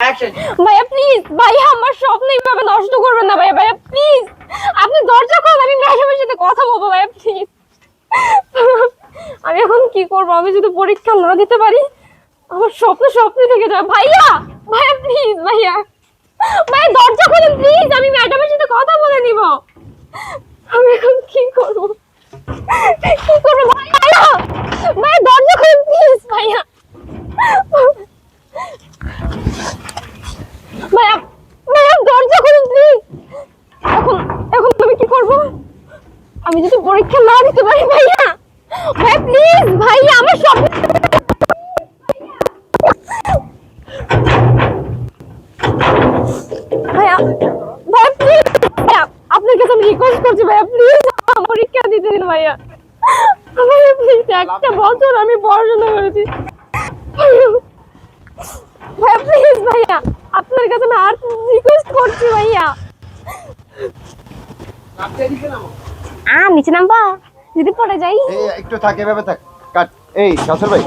ভাইয়া প্লিজ, ভাইয়া আমার স্বপ্ন এইভাবে নষ্ট করবেন না ভাইয়া। ভাইয়া প্লিজ, আপনি দরজা খুলুন, আমি ম্যাডামের সাথে কথা বলবো ভাইয়া প্লিজ। আমি এখন কি করবো? আমি যদি পরীক্ষা না দিতে পারি আমার স্বপ্নই থেকে যাবে। ভাইয়া, ভাইয়া প্লিজ, ভাইয়া ভাইয়া দরজা খুলুন প্লিজ, আমি ম্যাডামের সাথে কথা বলে নিব। আমি এখন কি করবো? কি করবো ভাইয়া? ভাইয়া দরজা খুলুন প্লিজ, ভাইয়া। ভাইয়া, ভাইয়া দরজা খুলুন প্লিজ। এখন এখন আমি কি করব? আমি যদি পরীক্ষা না দিতে পারি ভাইয়া, ভাইয়া প্লিজ, ভাইয়া আমার স্বপ্ন। ভাইয়া, ভাইয়া প্লিজ, ভাইয়া আপনার কাছে আমি রিকোয়েস্ট করছি ভাইয়া প্লিজ আমার পরীক্ষা দিতে দিন ভাইয়া। ভাইয়া প্লিজ, একটা বছর আমি পড়াশোনা করেছি ভাইয়া প্লিজ, ভাইয়া আপনার কাছে আমি আর রিকোয়েস্ট করছি ভাইয়া। নিচে নামবা যদি পড়ে যাই। একটু থাকে, এভাবে থাক। কাট। এই শাসর ভাই,